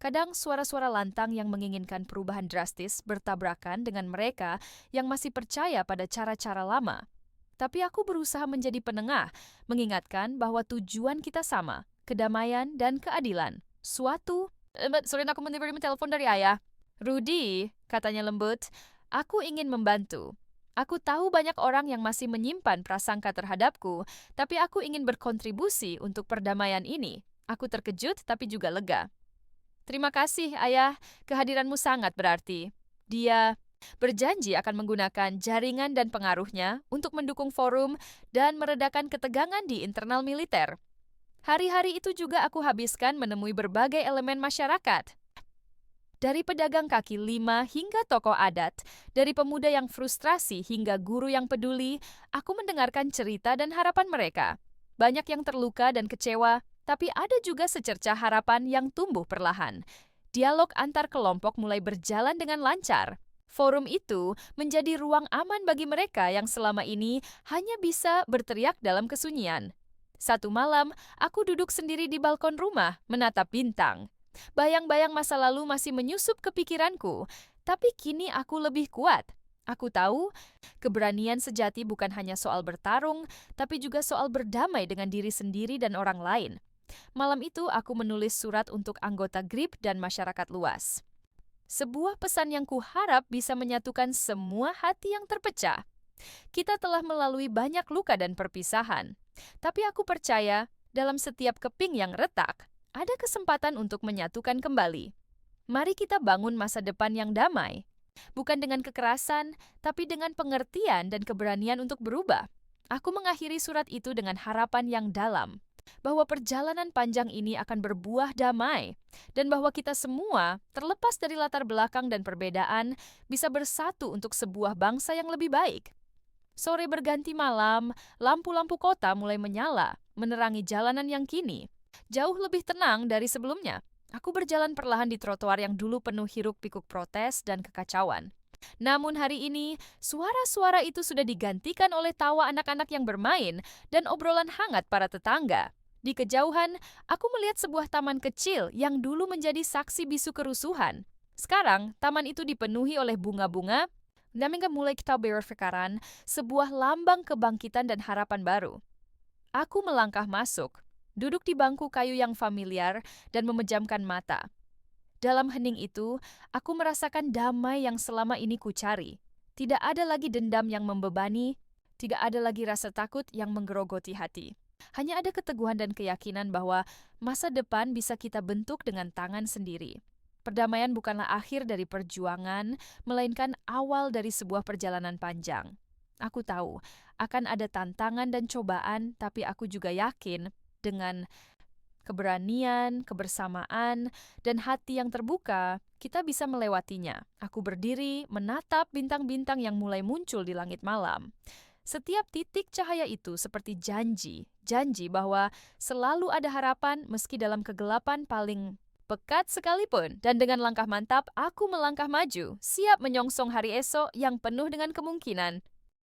Kadang suara-suara lantang yang menginginkan perubahan drastis bertabrakan dengan mereka yang masih percaya pada cara-cara lama. Tapi aku berusaha menjadi penengah, mengingatkan bahwa tujuan kita sama, kedamaian dan keadilan. Sorry, aku menerima telepon dari ayah. Rudy, katanya lembut, aku ingin membantu. Aku tahu banyak orang yang masih menyimpan prasangka terhadapku, tapi aku ingin berkontribusi untuk perdamaian ini. Aku terkejut tapi juga lega. Terima kasih, Ayah. Kehadiranmu sangat berarti. Dia berjanji akan menggunakan jaringan dan pengaruhnya untuk mendukung forum dan meredakan ketegangan di internal militer. Hari-hari itu juga aku habiskan menemui berbagai elemen masyarakat. Dari pedagang kaki lima hingga tokoh adat, dari pemuda yang frustrasi hingga guru yang peduli, aku mendengarkan cerita dan harapan mereka. Banyak yang terluka dan kecewa, tapi ada juga secercah harapan yang tumbuh perlahan. Dialog antar kelompok mulai berjalan dengan lancar. Forum itu menjadi ruang aman bagi mereka yang selama ini hanya bisa berteriak dalam kesunyian. Satu malam, aku duduk sendiri di balkon rumah, menatap bintang. Bayang-bayang masa lalu masih menyusup ke pikiranku, tapi kini aku lebih kuat. Aku tahu, keberanian sejati bukan hanya soal bertarung, tapi juga soal berdamai dengan diri sendiri dan orang lain. Malam itu aku menulis surat untuk anggota GRIP dan masyarakat luas. Sebuah pesan yang kuharap bisa menyatukan semua hati yang terpecah. Kita telah melalui banyak luka dan perpisahan, tapi aku percaya dalam setiap keping yang retak, ada kesempatan untuk menyatukan kembali. Mari kita bangun masa depan yang damai, bukan dengan kekerasan, tapi dengan pengertian dan keberanian untuk berubah. Aku mengakhiri surat itu dengan harapan yang dalam, bahwa perjalanan panjang ini akan berbuah damai, dan bahwa kita semua, terlepas dari latar belakang dan perbedaan, bisa bersatu untuk sebuah bangsa yang lebih baik. Sore berganti malam, lampu-lampu kota mulai menyala, menerangi jalanan yang kini jauh lebih tenang dari sebelumnya. Aku berjalan perlahan di trotoar yang dulu penuh hiruk-pikuk protes dan kekacauan. Namun hari ini, suara-suara itu sudah digantikan oleh tawa anak-anak yang bermain dan obrolan hangat para tetangga. Di kejauhan, aku melihat sebuah taman kecil yang dulu menjadi saksi bisu kerusuhan. Sekarang, taman itu dipenuhi oleh bunga-bunga, dan mulai kita berpikiran sebuah lambang kebangkitan dan harapan baru. Aku melangkah masuk, duduk di bangku kayu yang familiar dan memejamkan mata. Dalam hening itu, aku merasakan damai yang selama ini kucari. Tidak ada lagi dendam yang membebani, tidak ada lagi rasa takut yang menggerogoti hati. Hanya ada keteguhan dan keyakinan bahwa masa depan bisa kita bentuk dengan tangan sendiri. Perdamaian bukanlah akhir dari perjuangan, melainkan awal dari sebuah perjalanan panjang. Aku tahu, akan ada tantangan dan cobaan, tapi aku juga yakin dengan keberanian, kebersamaan, dan hati yang terbuka, kita bisa melewatinya. Aku berdiri, menatap bintang-bintang yang mulai muncul di langit malam. Setiap titik cahaya itu seperti janji bahwa selalu ada harapan meski dalam kegelapan paling pekat sekalipun. Dan dengan langkah mantap, aku melangkah maju, siap menyongsong hari esok yang penuh dengan kemungkinan.